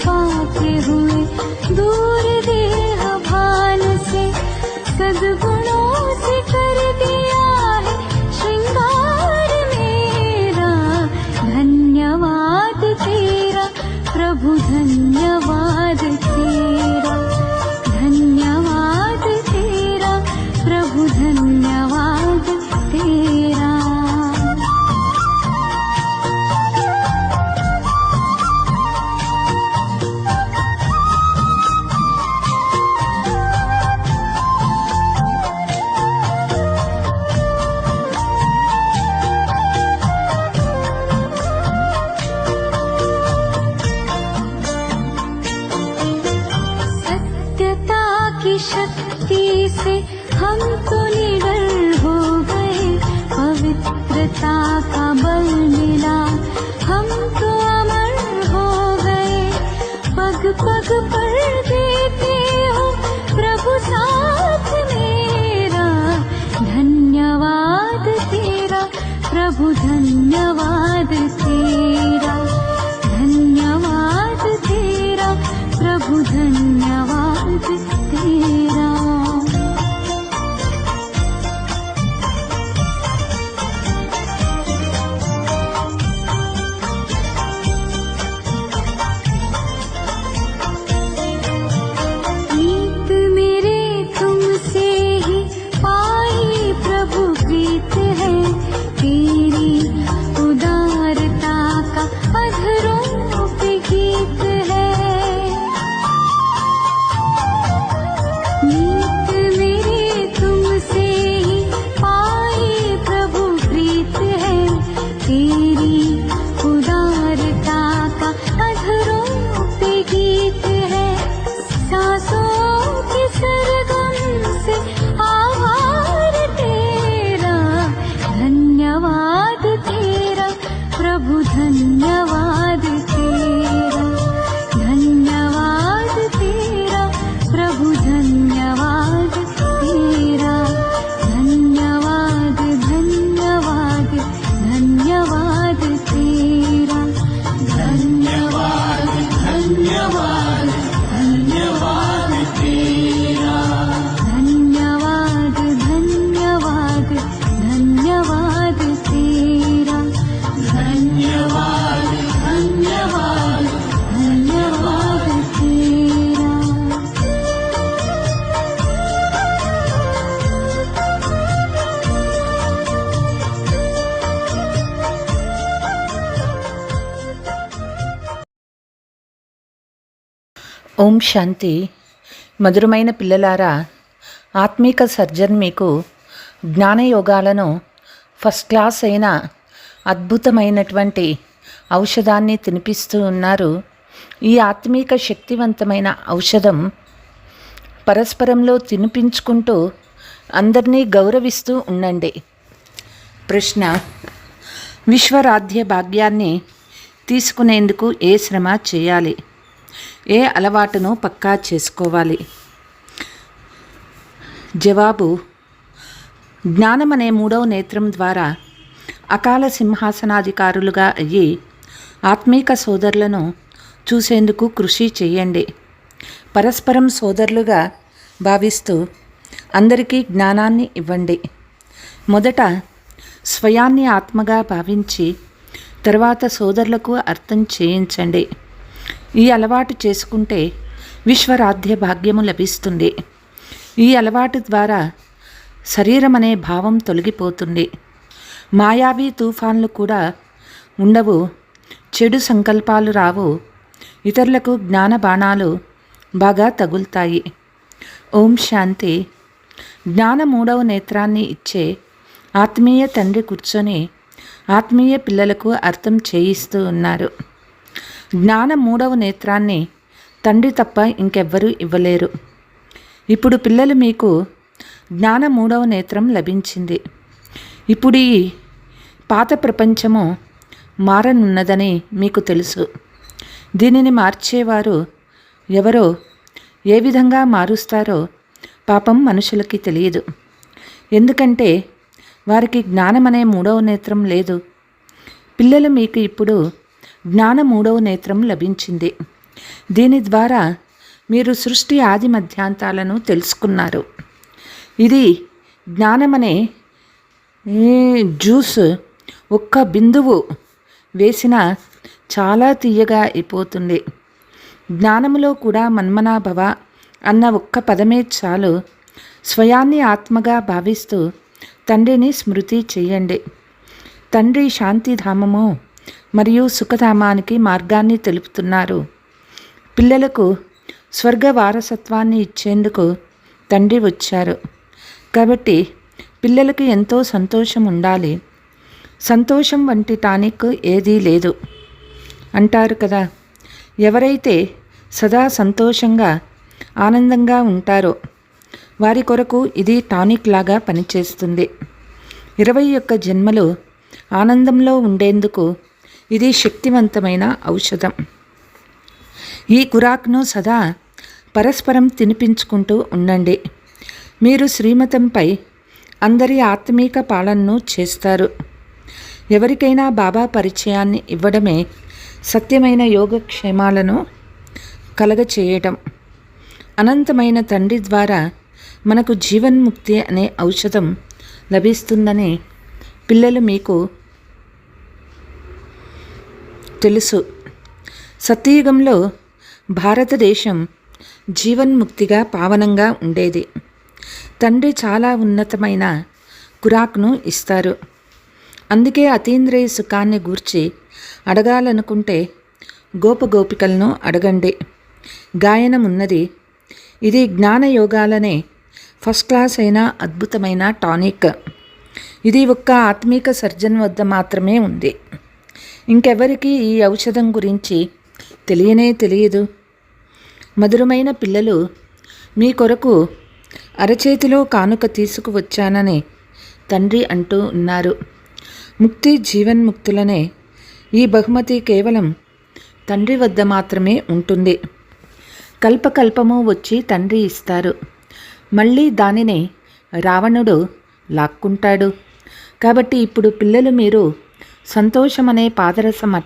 पाते हुए दूर देह भान से सद्गुणों से कर दिया है श्रृंगार मेरा। धन्यवाद तेरा प्रभु, धन्यवाद तेरा, धन्यवाद तेरा प्रभु, धन्यवाद तेरा। शक्ति से हम तो निडर हो गए, पवित्रता का बल मिला हम तो अमर हो गए। पग पग पर देते हो प्रभु साथ मेरा। धन्यवाद तेरा प्रभु, धन्यवाद तेरा, धन्यवाद तेरा प्रभु, धन्यवाद तेरा। प्रीत मेरे तुमसे ही पाई प्रभु, प्रीत है तेरी उदारता का अधरों पे गीत है। धन्यवाद तेरा, धन्यवाद तेरा प्रभु, धन्यवाद तेरा, धन्यवाद धन्यवाद धन्यवाद तेरा, धन्यवाद धन्यवाद धन्यवाद तेरा, धन्यवाद धन्यवाद धन्यवाद तेरा, धन्यवाद धन्यवाद धन्यवाद तेरा। ఓం శాంతి. మధురమైన పిల్లలారా, ఆత్మీక సర్జన్ మీకు జ్ఞానయోగాలను ఫస్ట్ క్లాస్ అయిన అద్భుతమైనటువంటి ఔషధాన్ని తినిపిస్తూ ఉన్నారు. ఈ ఆత్మీక శక్తివంతమైన ఔషధం పరస్పరంలో తినిపించుకుంటూ అందరినీ గౌరవిస్తూ ఉండండి. ప్రశ్న: విశ్వరాధ్య భాగ్యాన్ని తీసుకునేందుకు ఏ శ్రమ చేయాలి? ఏ అలవాటును పక్కా చేసుకోవాలి? జవాబు: జ్ఞానం అనే మూడవ నేత్రం ద్వారా అకాల సింహాసనాధికారులుగా అయ్యి ఆత్మీక సోదరులను చూసేందుకు కృషి చేయండి. పరస్పరం సోదరులుగా భావిస్తూ అందరికీ జ్ఞానాన్ని ఇవ్వండి. మొదట స్వయాన్ని ఆత్మగా భావించి తర్వాత సోదరులకు అర్థం చేయించండి. ఈ అలవాటు చేసుకుంటే విశ్వరాధ్య భాగ్యము లభిస్తుంది. ఈ అలవాటు ద్వారా శరీరం అనే భావం తొలగిపోతుంది. మాయావి తుఫాన్లు కూడా ఉండవు, చెడు సంకల్పాలు రావు, ఇతరులకు జ్ఞాన బాణాలు బాగా తగులుతాయి. ఓం శాంతి. జ్ఞాన మూడవ నేత్రాన్ని ఇచ్చే ఆత్మీయ తండ్రి కూర్చొని ఆత్మీయ పిల్లలకు అర్థం చేయిస్తూ ఉన్నారు. జ్ఞాన మూడవ నేత్రాన్ని తండ్రి తప్ప ఇంకెవ్వరూ ఇవ్వలేరు. ఇప్పుడు పిల్లలు మీకు జ్ఞాన మూడవ నేత్రం లభించింది. ఇప్పుడు ఈ పాత ప్రపంచము మారనున్నదని మీకు తెలుసు. దీనిని మార్చేవారు ఎవరో ఏ విధంగా మారుస్తారో పాపం మనుషులకి తెలియదు. ఎందుకంటే వారికి జ్ఞానం అనే మూడవ నేత్రం లేదు. పిల్లలు మీకు ఇప్పుడు జ్ఞాన మూడవ నేత్రం లభించింది. దీని ద్వారా మీరు సృష్టి ఆది మధ్యాంతాలను తెలుసుకున్నారు. ఇది జ్ఞానమనే జ్యూస్ ఒక్క బిందువు వేసినా చాలా తీయగా అయిపోతుంది. జ్ఞానములో కూడా మన్మనాభవ అన్న ఒక్క పదమే చాలు. స్వయాన్ని ఆత్మగా భావిస్తూ తండ్రిని స్మృతి చెయ్యండి. తండ్రి శాంతిధామము మరియు సుఖధామానికి మార్గాన్ని తెలుపుతున్నారు. పిల్లలకు స్వర్గ వారసత్వాన్ని ఇచ్చేందుకు తండ్రి వచ్చారు. కాబట్టి పిల్లలకి ఎంతో సంతోషం ఉండాలి. సంతోషం వంటి టానిక్ ఏదీ లేదు అంటారు కదా. ఎవరైతే సదా సంతోషంగా ఆనందంగా ఉంటారో వారి కొరకు ఇది టానిక్ లాగా పనిచేస్తుంది. 21 జన్మలు ఆనందంలో ఉండేందుకు ఇది శక్తివంతమైన ఔషధం. ఈ కురాక్ను సదా పరస్పరం తినిపించుకుంటూ ఉండండి. మీరు శ్రీమతంపై అందరి ఆత్మీక పాలనను చేస్తారు. ఎవరికైనా బాబా పరిచయాన్ని ఇవ్వడమే సత్యమైన యోగక్షేమాలను కలగచేయటం. అనంతమైన తండ్రి ద్వారా మనకు జీవన్ముక్తి అనే ఔషధం లభిస్తుందని పిల్లలు మీకు తెలుసు. సత్యయుగంలో భారతదేశం జీవన్ముక్తిగా పావనంగా ఉండేది. తండ్రి చాలా ఉన్నతమైన కురాక్ను ఇస్తారు. అందుకే అతీంద్రియ సుఖాన్ని గూర్చి అడగాలనుకుంటే గోపగోపికలను అడగండి. గాయనం ఉన్నది. ఇది జ్ఞానయోగాలనే ఫస్ట్ క్లాస్ అయిన అద్భుతమైన టానిక్. ఇది ఒక్క ఆత్మీక సర్జన్ వద్ద మాత్రమే ఉంది. ఇంకెవరికి ఈ ఔషధం గురించి తెలియనే తెలియదు. మధురమైన పిల్లలు, మీ కొరకు అరచేతిలో కానుక తీసుకువచ్చానని తండ్రి అంటూ ఉన్నారు. ముక్తి జీవన్ముక్తులనే ఈ బహుమతి కేవలం తండ్రి వద్ద మాత్రమే ఉంటుంది. కల్పకల్పము వచ్చి తండ్రి ఇస్తారు. మళ్ళీ దానిని రావణుడు లాక్కుంటాడు. కాబట్టి ఇప్పుడు పిల్లలు మీరు సంతోషమనే పాదరసం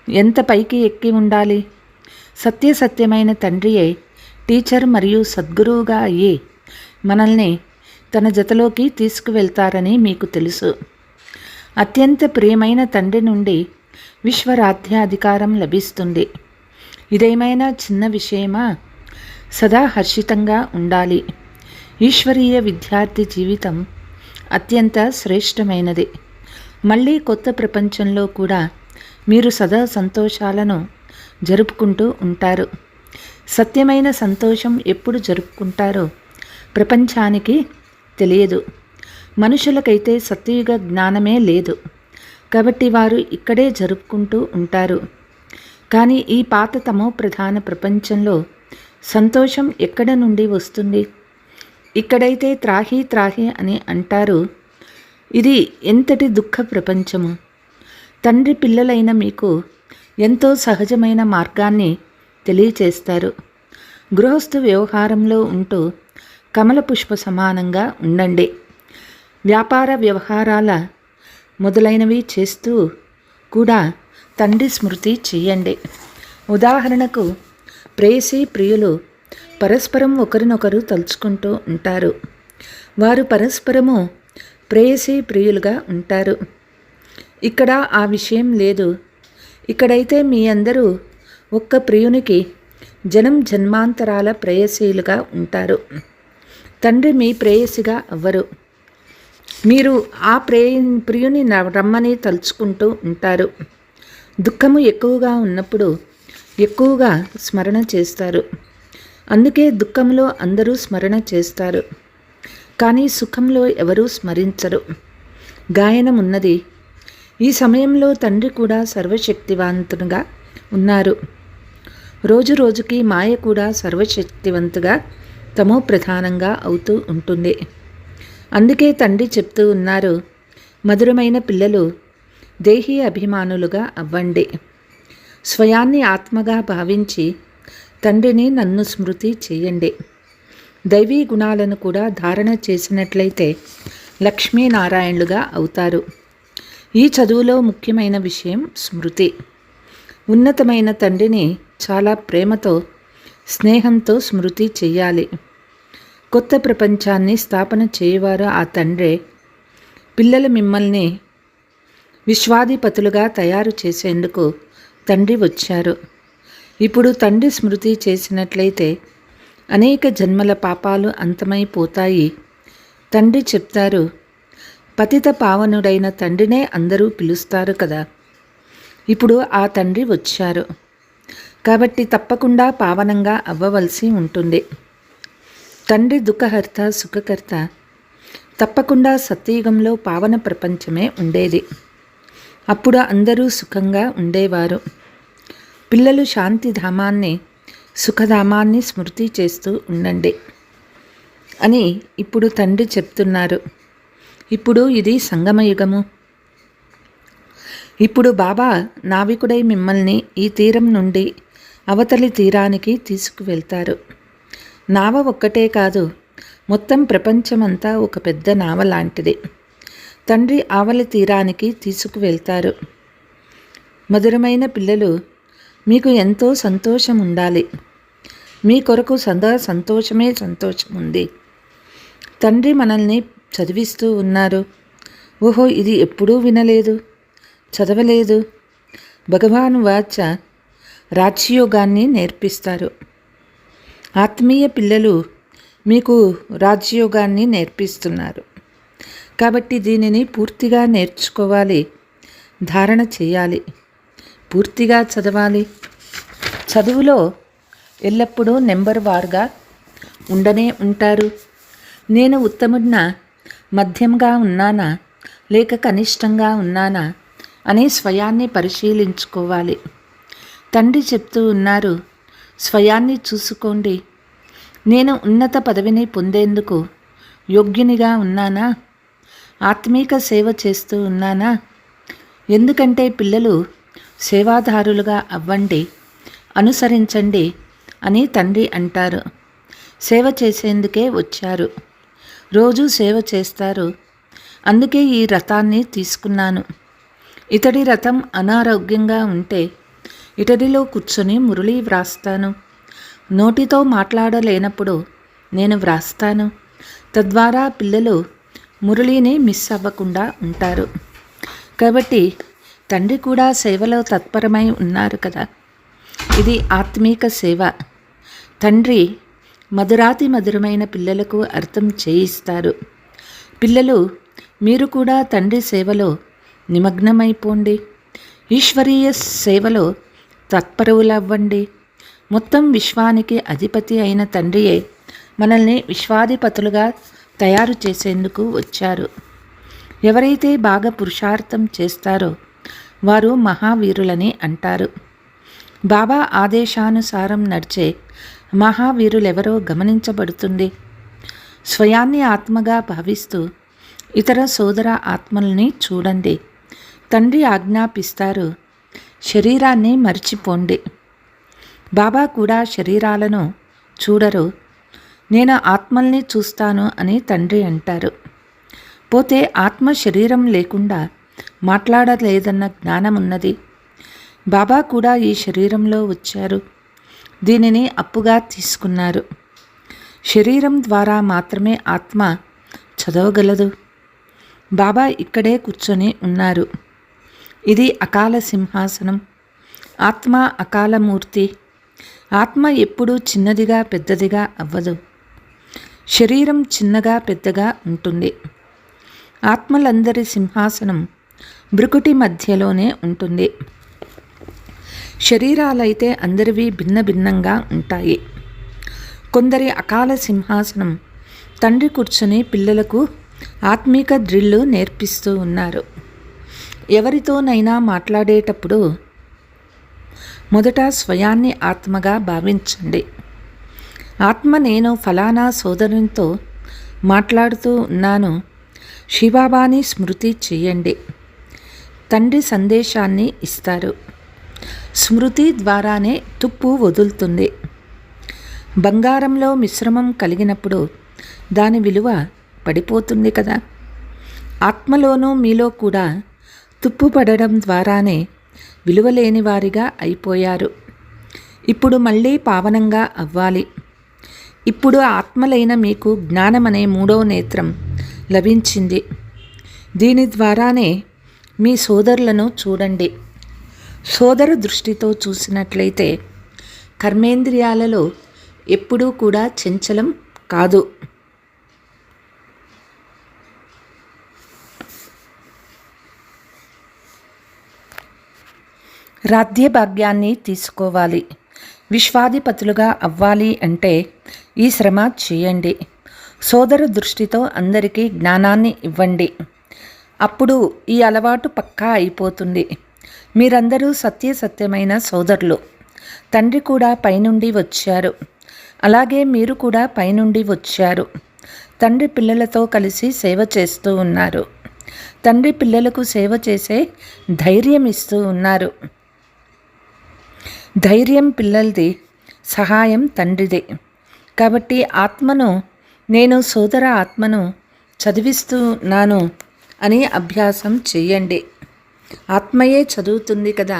ఎంత పైకి ఎక్కి ఉండాలి. సత్యమైన తండ్రియే టీచర్ మరియు సద్గురువుగా అయ్యి మనల్ని తన జతలోకి తీసుకువెళ్తారని మీకు తెలుసు. అత్యంత ప్రియమైన తండ్రి నుండి విశ్వరాధ్యాధికారం లభిస్తుంది. ఇదేమైనా చిన్న విషయమా? సదా హర్షితంగా ఉండాలి. ఈశ్వరీయ విద్యార్థి జీవితం అత్యంత శ్రేష్టమైనది. మళ్ళీ కొత్త ప్రపంచంలో కూడా మీరు సదా సంతోషాలను జరుపుకుంటూ ఉంటారు. సత్యమైన సంతోషం ఎప్పుడు జరుపుకుంటారో ప్రపంచానికి తెలియదు. మనుషులకైతే సత్యయుగ జ్ఞానమే లేదు. కాబట్టి వారు ఇక్కడే జరుపుకుంటూ ఉంటారు. కానీ ఈ పాత తమో ప్రధాన ప్రపంచంలో సంతోషం ఎక్కడ నుండి వస్తుంది? ఇక్కడైతే త్రాహి త్రాహి అని అంటారు. ఇది ఎంతటి దుఃఖ ప్రపంచము. తండ్రి పిల్లలైన మీకు ఎంతో సహజమైన మార్గాన్ని తెలియచేస్తారు. గృహస్థు వ్యవహారంలో ఉంటూ కమల పుష్ప సమానంగా ఉండండి. వ్యాపార వ్యవహారాల మొదలైనవి చేస్తూ కూడా తండ్రి స్మృతి చెయ్యండి. ఉదాహరణకు ప్రేయసీ ప్రియులు పరస్పరం ఒకరినొకరు తలుచుకుంటూ ఉంటారు. వారు పరస్పరము ప్రేయసీ ప్రియులుగా ఉంటారు. ఇక్కడ ఆ విషయం లేదు. ఇక్కడైతే మీ అందరూ ఒక్క ప్రియునికి జనం జన్మాంతరాల ప్రేయసీలుగా ఉంటారు. తండ్రి మీ ప్రేయసిగా అవ్వరు. మీరు ఆ ప్రియుని రమ్మని తలుచుకుంటూ ఉంటారు. దుఃఖము ఎక్కువగా ఉన్నప్పుడు ఎక్కువగా స్మరణ చేస్తారు. అందుకే దుఃఖంలో అందరూ స్మరణ చేస్తారు. కానీ సుఖంలో ఎవరూ స్మరించరు. గాయనం ఉన్నది. ఈ సమయంలో తండ్రి కూడా సర్వశక్తివంతునిగా ఉన్నారు. రోజు రోజుకి మాయ కూడా సర్వశక్తివంతుగా తమో ప్రధానంగా అవుతూ ఉంటుంది. అందుకే తండ్రి చెప్తూ ఉన్నారు, మధురమైన పిల్లలు దేహీ అభిమానులుగా అవ్వండి. స్వయాన్ని ఆత్మగా భావించి తండ్రిని నన్ను స్మృతి చేయండి. దైవీ గుణాలను కూడా ధారణ చేసినట్లయితే లక్ష్మీనారాయణులుగా అవుతారు. ఈ చదువులో ముఖ్యమైన విషయం స్మృతి. ఉన్నతమైన తండ్రిని చాలా ప్రేమతో స్నేహంతో స్మృతి చెయ్యాలి. కొత్త ప్రపంచాన్ని స్థాపన చేయవారు ఆ తండ్రే. పిల్లలు మిమ్మల్ని విశ్వాధిపతులుగా తయారు చేసేందుకు తండ్రి వచ్చారు. ఇప్పుడు తండ్రి స్మృతి చేసినట్లయితే అనేక జన్మల పాపాలు అంతమైపోతాయి. తండ్రి చెప్తారు, పతిత పావనుడైన తండ్రినే అందరూ పిలుస్తారు కదా. ఇప్పుడు ఆ తండ్రి వచ్చారు కాబట్టి తప్పకుండా పావనంగా అవ్వవలసి ఉంటుంది. తండ్రి దుఃఖహర్త సుఖకర్త. తప్పకుండా సత్యయుగంలో పావన ప్రపంచమే ఉండేది. అప్పుడు అందరూ సుఖంగా ఉండేవారు. పిల్లలు శాంతిధామాన్ని సుఖధామాన్ని స్మృతి చేస్తూ ఉండండి అని ఇప్పుడు తండ్రి చెప్తున్నారు. ఇప్పుడు ఇది సంగమయుగము. ఇప్పుడు బాబా నావికుడై మిమ్మల్ని ఈ తీరం నుండి అవతలి తీరానికి తీసుకువెళ్తారు. నావ ఒక్కటే కాదు, మొత్తం ప్రపంచమంతా ఒక పెద్ద నావ లాంటిది. తండ్రి ఆవలి తీరానికి తీసుకువెళ్తారు. మధురమైన పిల్లలు, మీకు ఎంతో సంతోషం ఉండాలి. మీ కొరకు సదా సంతోషమే సంతోషం ఉంది. తండ్రి మనల్ని చదివిస్తూ ఉన్నారు. ఓహో, ఇది ఎప్పుడూ వినలేదు, చదవలేదు. భగవాను వాచ రాజ్యయోగాన్ని నేర్పిస్తారు. ఆత్మీయ పిల్లలు మీకు రాజ్యయోగాన్ని నేర్పిస్తున్నారు. కాబట్టి దీనిని పూర్తిగా నేర్చుకోవాలి, ధారణ చేయాలి, పూర్తిగా చదవాలి. చదువులో ఎల్లప్పుడూ నెంబర్ వార్గా ఉండనే ఉంటారు. నేను ఉత్తముడినా, మధ్యంగా ఉన్నానా, లేక కనిష్టంగా ఉన్నానా అని స్వయాన్ని పరిశీలించుకోవాలి. తండ్రి చెప్తూ ఉన్నారు, స్వయాన్ని చూసుకోండి. నేను ఉన్నత పదవిని పొందేందుకు యోగ్యునిగా ఉన్నానా? ఆత్మీక సేవ చేస్తూ ఉన్నానా? ఎందుకంటే పిల్లలు సేవాదారులుగా అవ్వండి, అనుసరించండి అని తండ్రి అంటారు. సేవ చేసేందుకే వచ్చారు. రోజు సేవ చేస్తారు. అందుకే ఈ రథాన్ని తీసుకున్నాను. ఇతడి రథం అనారోగ్యంగా ఉంటే ఇతడిలో కూర్చొని మురళి వ్రాస్తాను. నోటితో మాట్లాడలేనప్పుడు నేను వ్రాస్తాను. తద్వారా పిల్లలు మురళిని మిస్ అవ్వకుండా ఉంటారు. కాబట్టి తండ్రి కూడా సేవలో తత్పరమై ఉన్నారు కదా. ఇది ఆత్మీక సేవ. తండ్రి మధురాతి మధురమైన పిల్లలకు అర్థం చేయిస్తారు. పిల్లలు, మీరు కూడా తండ్రి సేవలో నిమగ్నమైపోండి. ఈశ్వరీయ సేవలో తత్పరులవ్వండి. మొత్తం విశ్వానికి అధిపతి అయిన తండ్రియే మనల్ని విశ్వాధిపతులుగా తయారు చేసేందుకు వచ్చారు. ఎవరైతే బాగా పురుషార్థం చేస్తారో వారు మహావీరులని అంటారు. బాబా ఆదేశానుసారం నడిచే మహావీరులెవరో గమనించబడుతుంది. స్వయాన్ని ఆత్మగా భావిస్తూ ఇతర సోదర ఆత్మల్ని చూడండి. తండ్రి ఆజ్ఞాపిస్తారు, శరీరాన్ని మర్చిపోండి. బాబా కూడా శరీరాలను చూడరు. నేను ఆత్మల్ని చూస్తాను అని తండ్రి అంటారు. పోతే ఆత్మ శరీరం లేకుండా మాట్లాడలేదన్న జ్ఞానం ఉన్నది. బాబా కూడా ఈ శరీరంలో వచ్చారు. దీనిని అప్పుగా తీసుకున్నారు. శరీరం ద్వారా మాత్రమే ఆత్మ చదవగలదు. బాబా ఇక్కడే కూర్చొని ఉన్నారు. ఇది అకాల సింహాసనం. ఆత్మ అకాలమూర్తి. ఆత్మ ఎప్పుడూ చిన్నదిగా పెద్దదిగా అవ్వదు. శరీరం చిన్నగా పెద్దగా ఉంటుంది. ఆత్మలందరి సింహాసనం భృకుటి మధ్యలోనే ఉంటుంది. శరీరాలైతే అందరివి భిన్న భిన్నంగా ఉంటాయి. కొందరి అకాల సింహాసనం తండ్రి కూర్చొని పిల్లలకు ఆత్మీక డ్రిల్లు నేర్పిస్తూ ఉన్నారు. ఎవరితోనైనా మాట్లాడేటప్పుడు మొదట స్వయాన్ని ఆత్మగా భావించండి. ఆత్మ నేను ఫలానా సోదరునితో మాట్లాడుతూ ఉన్నాను, శివబాబాని స్మృతి చేయండి. తండ్రి సందేశాన్ని ఇస్తారు. స్మృతి ద్వారానే తుప్పు వదులుతుంది. బంగారంలో మిశ్రమం కలిగినప్పుడు దాని విలువ పడిపోతుంది కదా. ఆత్మలోనూ మీలో కూడా తుప్పు పడడం ద్వారానే విలువలేని వారిగా అయిపోయారు. ఇప్పుడు మళ్ళీ పావనంగా అవ్వాలి. ఇప్పుడు ఆత్మలైన మీకు జ్ఞానమనే మూడవ నేత్రం లభించింది. దీని ద్వారానే మీ సోదరులను చూడండి. సోదర దృష్టితో చూసినట్లయితే కర్మేంద్రియాలలో ఎప్పుడూ కూడా చంచలం కాదు. రాజ్యభాగ్యాన్ని తీసుకోవాలి. విశ్వాధిపతులుగా అవ్వాలి అంటే ఈ శ్రమ చేయండి. సోదర దృష్టితో అందరికీ జ్ఞానాన్ని ఇవ్వండి. అప్పుడు ఈ అలవాటు పక్కా అయిపోతుంది. మీరందరూ సత్యమైన సోదరులు. తండ్రి కూడా పైనుండి వచ్చారు. అలాగే మీరు కూడా పైనుండి వచ్చారు. తండ్రి పిల్లలతో కలిసి సేవ చేస్తూ ఉన్నారు. తండ్రి పిల్లలకు సేవ చేసే ధైర్యం ఇస్తూ ఉన్నారు. ధైర్యం పిల్లలది, సహాయం తండ్రిది. కాబట్టి ఆత్మను, నేను సోదర ఆత్మను చదివిస్తున్నాను అని అభ్యాసం చేయండి. ఆత్మయే చదువుతుంది కదా.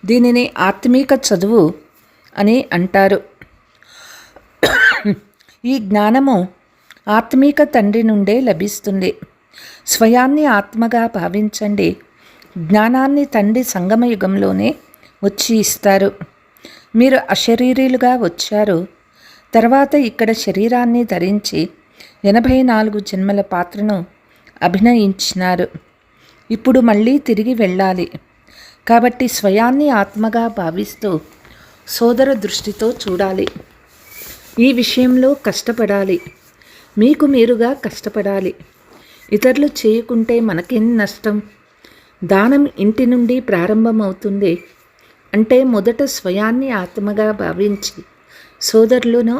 దీనిని ఆత్మీక చదువు అని అంటారు. ఈ జ్ఞానము ఆత్మీక తండ్రి నుండే లభిస్తుంది. స్వయాన్ని ఆత్మగా భావించండి. జ్ఞానాన్ని తండ్రి సంగమ యుగంలోనే వచ్చి ఇస్తారు. మీరు అశరీరీలుగా వచ్చారు. తర్వాత ఇక్కడ శరీరాన్ని ధరించి 84 జన్మల పాత్రను అభినయించినారు. ఇప్పుడు మళ్ళీ తిరిగి వెళ్ళాలి. కాబట్టి స్వయాన్ని ఆత్మగా భావిస్తూ సోదర దృష్టితో చూడాలి. ఈ విషయంలో కష్టపడాలి. మీకు మీరుగా కష్టపడాలి. ఇతరులు చేయకుంటే మనకేం నష్టం? దానం ఇంటి నుండి ప్రారంభమవుతుంది. అంటే మొదట స్వయాన్ని ఆత్మగా భావించి సోదరులను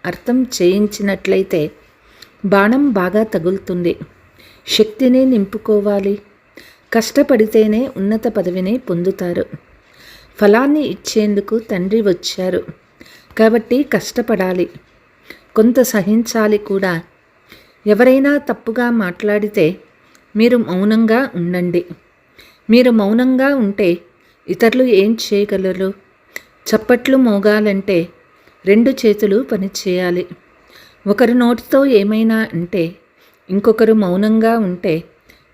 అర్థం చేయించినట్లయితే బాణం బాగా తగులుతుంది. శక్తిని నింపుకోవాలి. కష్టపడితేనే ఉన్నత పదవిని పొందుతారు. ఫలాన్ని ఇచ్చేందుకు తండ్రి వచ్చారు. కాబట్టి కష్టపడాలి. కొంత సహించాలి కూడా. ఎవరైనా తప్పుగా మాట్లాడితే మీరు మౌనంగా ఉండండి. మీరు మౌనంగా ఉంటే ఇతరులు ఏం చేయగలరు? చప్పట్లు మోగాలంటే 2 చేతులు పనిచేయాలి. ఒకరి నోటితో ఏమైనా అంటే ఇంకొకరు మౌనంగా ఉంటే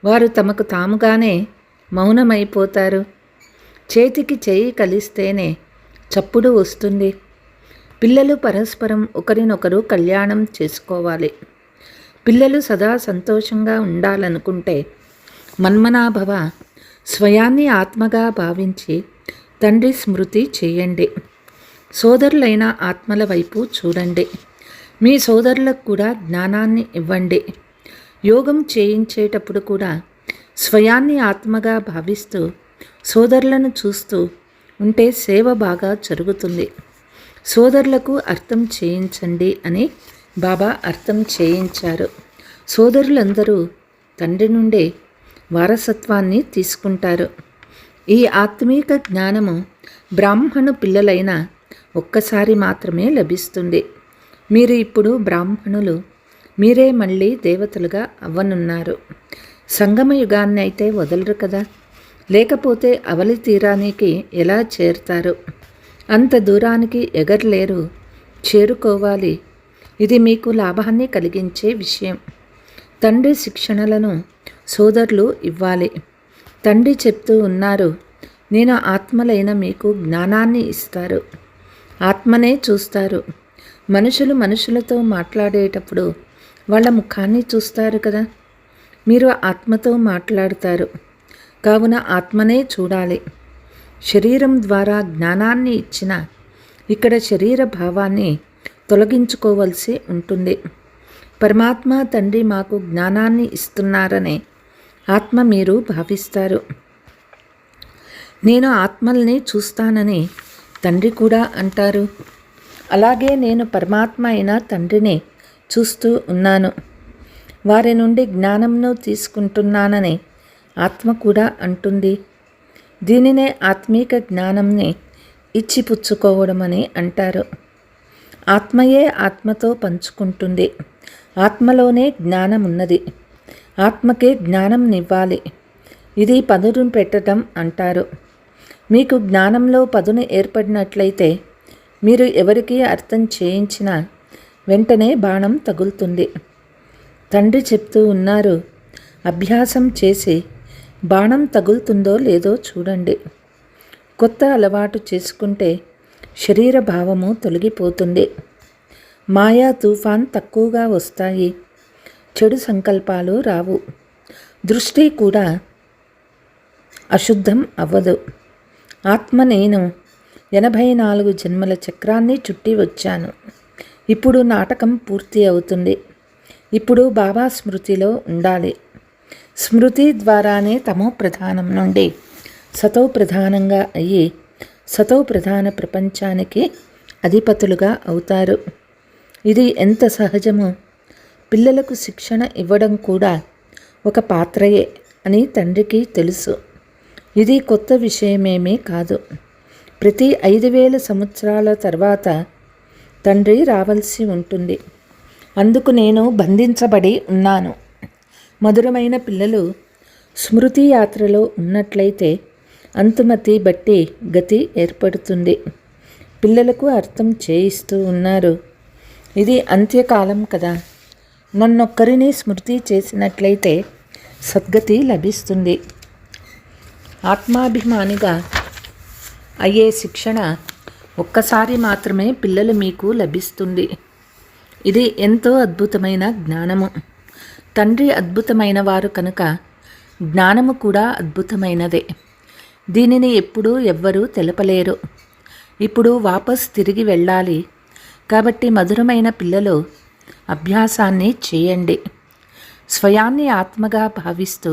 వారు తమకు తాముగానే మౌనమైపోతారు. చేతికి చేయి కలిస్తేనే చప్పుడు వస్తుంది. పిల్లలు పరస్పరం ఒకరినొకరు కళ్యాణం చేసుకోవాలి. పిల్లలు సదా సంతోషంగా ఉండాలనుకుంటే మన్మనాభవ, స్వయాన్ని ఆత్మగా భావించి తండ్రి స్మృతి చేయండి. సోదరులైన ఆత్మల వైపు చూడండి. మీ సోదరులకు కూడా జ్ఞానాన్ని ఇవ్వండి. యోగం చేయించేటప్పుడు కూడా స్వయాన్ని ఆత్మగా భావిస్తూ సోదరులను చూస్తూ ఉంటే సేవ బాగా జరుగుతుంది. సోదరులకు అర్థం చేయించండి అని బాబా అర్థం చేయించారు. సోదరులందరూ తండ్రి నుండే వారసత్వాన్ని తీసుకుంటారు. ఈ ఆత్మీక జ్ఞానము బ్రాహ్మణు పిల్లలైన ఒక్కసారి మాత్రమే లభిస్తుంది. మీరు ఇప్పుడు బ్రాహ్మణులు. మీరే మళ్ళీ దేవతలుగా అవ్వనున్నారు. సంగమ యుగాన్ని అయితే వదలరు కదా. లేకపోతే అవలి తీరానికి ఎలా చేరుతారు? అంత దూరానికి ఎగరలేరు. చేరుకోవాలి. ఇది మీకు లాభాన్ని కలిగించే విషయం. తండ్రి శిక్షణలను సోదరులు ఇవ్వాలి. తండ్రి చెప్తూ ఉన్నారు, నేను ఆత్మలైన మీకు జ్ఞానాన్ని ఇస్తారు. ఆత్మనే చూస్తారు. మనుషులు మనుషులతో మాట్లాడేటప్పుడు వాళ్ళ ముఖాన్ని చూస్తారు కదా. మీరు ఆత్మతో మాట్లాడతారు. కావున ఆత్మనే చూడాలి. శరీరం ద్వారా జ్ఞానాన్ని ఇచ్చిన ఇక్కడ శరీర భావాన్ని తొలగించుకోవలసి ఉంటుంది. పరమాత్మ తండ్రి మాకు జ్ఞానాన్ని ఇస్తున్నారనే ఆత్మ మీరు భావిస్తారు. నేను ఆత్మల్ని చూస్తానని తండ్రి కూడా అంటారు. అలాగే నేను పరమాత్మ అయిన తండ్రిని చూస్తూ ఉన్నాను. వారి నుండి జ్ఞానంను తీసుకుంటున్నానని ఆత్మ కూడా అంటుంది. దీనినే ఆత్మీక జ్ఞానంని ఇచ్చిపుచ్చుకోవడమని అంటారు. ఆత్మయే ఆత్మతో పంచుకుంటుంది. ఆత్మలోనే జ్ఞానం ఉన్నది. ఆత్మకే జ్ఞానంనివ్వాలి. ఇది పదును పెట్టడం అంటారు. మీకు జ్ఞానంలో పదును ఏర్పడినట్లయితే మీరు ఎవరికి అర్థం చేయించినా వెంటనే బాణం తగులుతుంది. తండ్రి చెప్తూ ఉన్నారు, అభ్యాసం చేసి బాణం తగులుతుందో లేదో చూడండి. కొత్త అలవాటు చేసుకుంటే శరీర భావము తొలగిపోతుంది. మాయా తుఫాన్ తక్కువగా వస్తాయి. చెడు సంకల్పాలు రావు. దృష్టి కూడా అశుద్ధం అవ్వదు. ఆత్మ నేను 84 జన్మల చక్రాన్ని చుట్టి వచ్చాను. ఇప్పుడు నాటకం పూర్తి అవుతుంది. ఇప్పుడు బాబా స్మృతిలో ఉండాలి. స్మృతి ద్వారానే తమో ప్రధానం నుండి సతో ప్రధానంగా అయ్యి సతో ప్రధాన ప్రపంచానికి అధిపతులుగా అవుతారు. ఇది ఎంత సహజమో. పిల్లలకు శిక్షణ ఇవ్వడం కూడా ఒక పాత్రయే అని తండ్రికి తెలుసు. ఇది కొత్త విషయమేమీ కాదు. ప్రతి 5000 సంవత్సరాల తర్వాత తండ్రి రావాల్సి ఉంటుంది. అందుకు నేను బంధించబడి ఉన్నాను. మధురమైన పిల్లలు స్మృతి యాత్రలో ఉన్నట్లయితే అంతుమతి బట్టి గతి ఏర్పడుతుంది. పిల్లలకు అర్థం చేయిస్తూ ఉన్నారు, ఇది అంత్యకాలం కదా. నన్నొక్కరిని స్మృతి చేసినట్లయితే సద్గతి లభిస్తుంది. ఆత్మాభిమానిగా అయ్యే శిక్షణ ఒక్కసారి మాత్రమే పిల్లలు మీకు లభిస్తుంది. ఇది ఎంతో అద్భుతమైన జ్ఞానము. తండ్రి అద్భుతమైన వారు కనుక జ్ఞానము కూడా అద్భుతమైనదే. దీనిని ఎప్పుడూ ఎవ్వరూ తెలపలేరు. ఇప్పుడు వాపస్ తిరిగి వెళ్ళాలి. కాబట్టి మధురమైన పిల్లలు అభ్యాసాన్ని చేయండి. స్వయాన్ని ఆత్మగా భావిస్తూ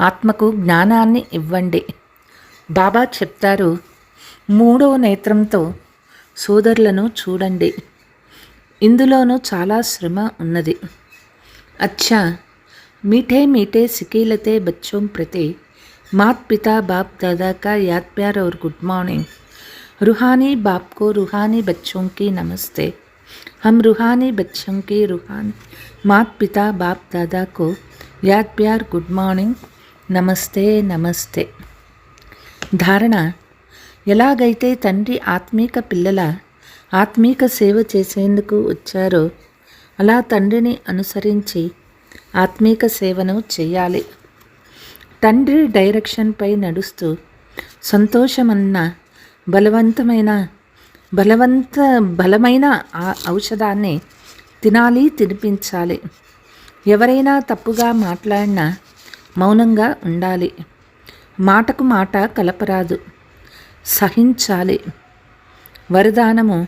ఆత్మకు జ్ఞానాన్ని ఇవ్వండి. బాబా చెప్తారు, 3వ నేత్రంతో సోదరులను చూడండి. ఇందులోనూ చాలా శ్రమ ఉన్నది. अच्छा मीठे मीठे सिकीलते बच्चों प्रति मात पिता बाप दादा का याद प्यार और गुड मॉर्निंग. रूहानी बाप को रूहानी बच्चों की नमस्ते. हम रूहानी बच्चों की रूहानी मात पिता बाप दादा को याद प्यार गुड मॉर्निंग నమస్తే నమస్తే. ధారణ, ఎలాగైతే తండ్రి ఆత్మీక పిల్లల ఆత్మీక సేవ చేసేందుకు వచ్చారో అలా తండ్రిని అనుసరించి ఆత్మీక సేవను చేయాలి. తండ్రి డైరెక్షన్పై నడుస్తూ సంతోషమన్న బలమైన ఔషధాన్ని తినాలి, తినిపించాలి. ఎవరైనా తప్పుగా మాట్లాడినా మౌనంగా ఉండాలి. మాటకు మాట కలపరాదు, సహించాలి. వరదానము,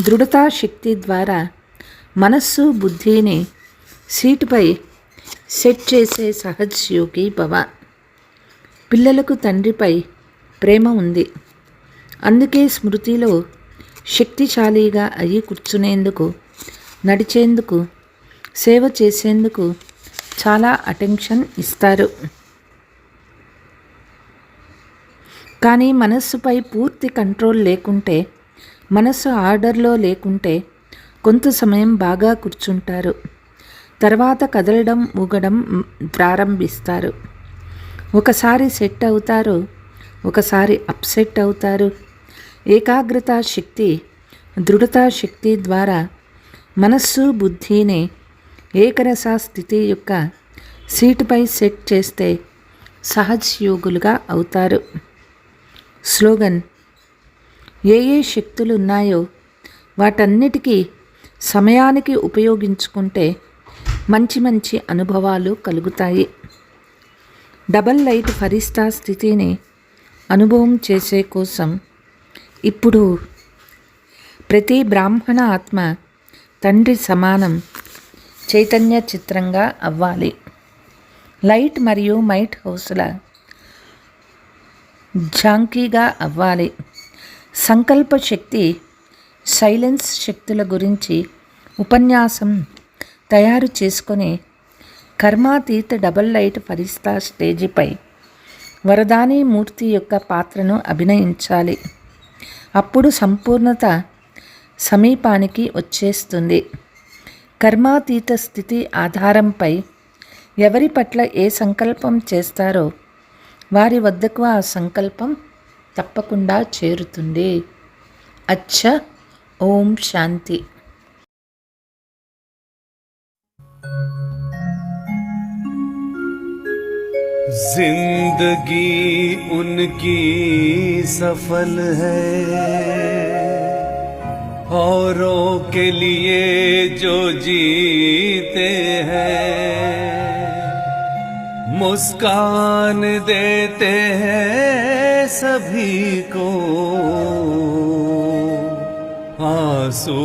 దృఢతా శక్తి ద్వారా మనస్సు బుద్ధిని సీటుపై సెట్ చేసే సహజ్ యోగి భవ. పిల్లలకు తండ్రిపై ప్రేమ ఉంది. అందుకే స్మృతిలో శక్తిశాలిగా అయ్యి కూర్చునేందుకు, నడిచేందుకు, సేవ చేసేందుకు చాలా అటెన్షన్ ఇస్తారు. కానీ మనస్సుపై పూర్తి కంట్రోల్ లేకుంటే, మనస్సు ఆర్డర్లో లేకుంటే కొంత సమయం బాగా కూర్చుంటారు. తర్వాత కదలడం, ఊగడం ప్రారంభిస్తారు. ఒకసారి సెట్ అవుతారు, ఒకసారి అప్సెట్ అవుతారు. ఏకాగ్రతా శక్తి, దృఢతా శక్తి ద్వారా మనస్సు బుద్ధిని ఏకరస స్థితి యొక్క సీటుపై సెట్ చేస్తే సహజ్ యోగులుగా అవుతారు. స్లోగన్, ఏ శక్తులు ఉన్నాయో వాటన్నిటికీ సమయానికి ఉపయోగించుకుంటే మంచి మంచి అనుభవాలు కలుగుతాయి. డబల్ లైట్ ఫరిస్తా స్థితిని అనుభవం చేసే కోసం ఇప్పుడు ప్రతి బ్రాహ్మణ ఆత్మ తండ్రి సమానం చైతన్య చిత్రంగా అవ్వాలి. లైట్ మరియు మైట్ హౌస్ల ఝాంకీగా అవ్వాలి. సంకల్ప శక్తి, సైలెన్స్ శక్తుల గురించి ఉపన్యాసం తయారు చేసుకొని కర్మాతీత డబల్ లైట్ ఫరిస్తా స్టేజిపై వరదాని మూర్తి యొక్క పాత్రను అభినయించాలి. అప్పుడు సంపూర్ణత సమీపానికి వచ్చేస్తుంది. కర్మాతీత స్థితి ఆధారంపై ఎవరి పట్ల ఏ సంకల్పం చేస్తారో వారి వద్దకు ఆ సంకల్పం తప్పకుండా చేరుతుంది. अच्छा। ओम शांति। जिंदगी उनकी सफल है, औरों के लिए जो जीते हैं, मुस्कान देते हैं सभी को, आंसू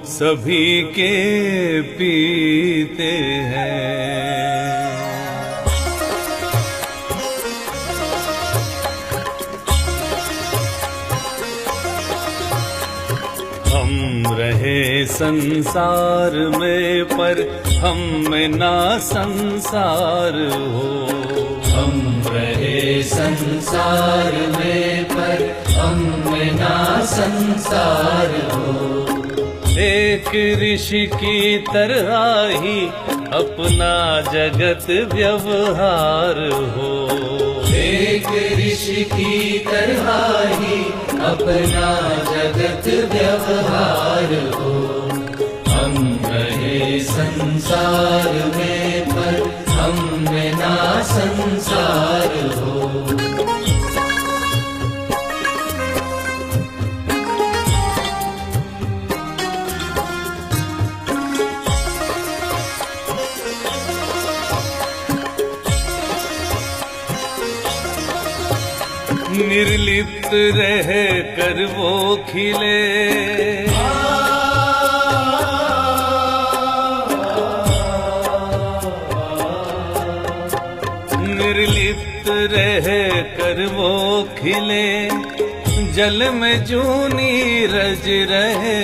सभी के पीते हैं। हम रहे संसार में पर हम में ना संसार हो, हम रहे संसार में पर हम में ना संसार हो। एक ऋषि की तरह ही अपना जगत व्यवहार हो, एक ऋषि की तरह ही अपना जगत व्यवहार हो। हम रहे संसार में पर हम में ना संसार हो। निर्लिप्त रह कर वो खिले, निर्लिप्त रह कर वो खिले, जल में जूनी रज रहे,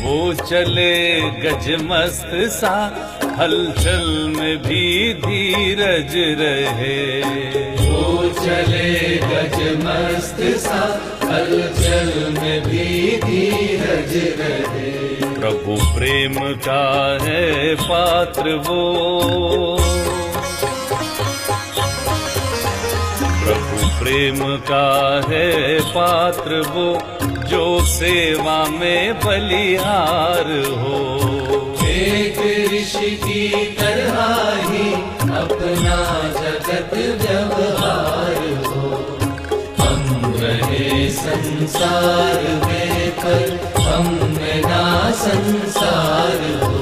वो चले गज मस्त सा हलचल में भी धीरज रहे, वो चले गज मस्त सा हलचल में भी धीरज रहे। प्रभु प्रेम का है पात्र वो, प्रभु प्रेम का है पात्र वो, जो सेवा में बलिहार हो। एक ऋषि की तरह ही अपना जगत व्यवहार हो। हम रहे संसार में पर हम में ना संसार हो।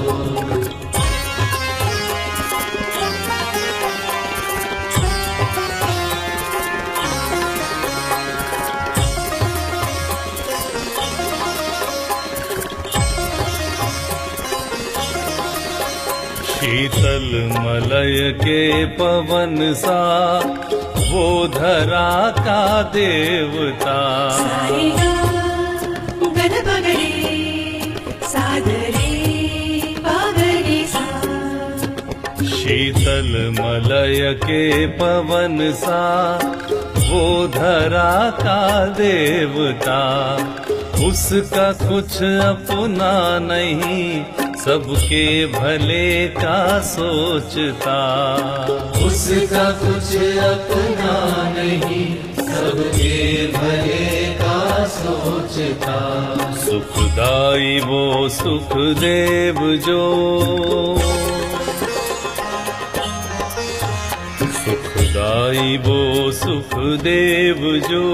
शीतल मलय के पवन सा वो धरा का देवता, शीतल मलय के पवन सा वो धरा का देवता, उसका कुछ अपना नहीं सबके भले का सोचता, उसका कुछ अपना नहीं सबके भले का सोचता। सुखदाई वो सुखदेव जो, सुखदाई वो सुखदेव जो,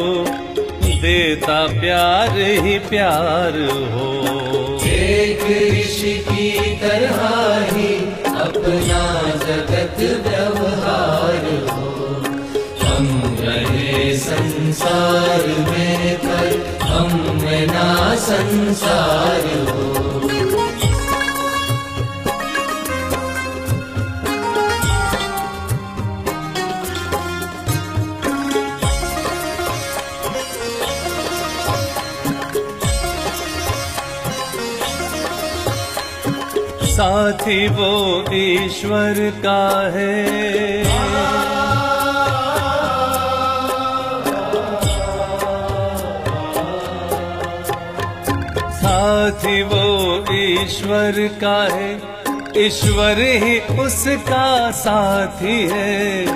देता प्यार ही प्यार हो। एक ऋषि की तरह ही अपना जगत व्यवहार हो। हम रहे संसार में पर हम में ना संसार हो। साथी वो ईश्वर का है, साथी वो ईश्वर का है, ईश्वर ही उसका साथी है।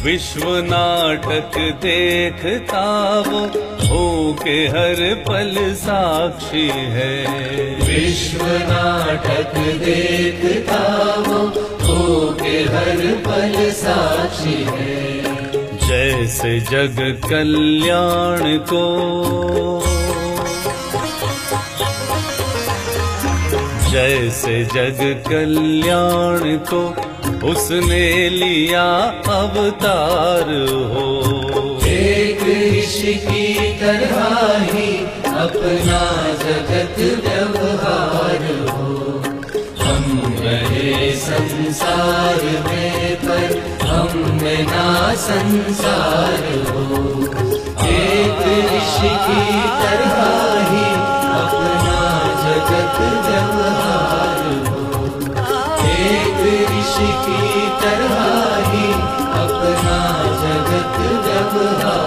विश्व नाटक देखता वो होके हर पल साक्षी है। विश्व नाटक देखता वो होके हर पल साक्षी है। जैसे जग कल्याण को जैसे जग कल्याण को उसने लिया अवतार हो। एक ऋषि की तरह ही अपना जगत व्यवहार हो। हम रहे संसार में पर हम में ना संसार हो। एक ऋषि की तरह ही अपना जगत व्यवहार हो। एक ऋषि की तरह ही अपना जगत व्यवहार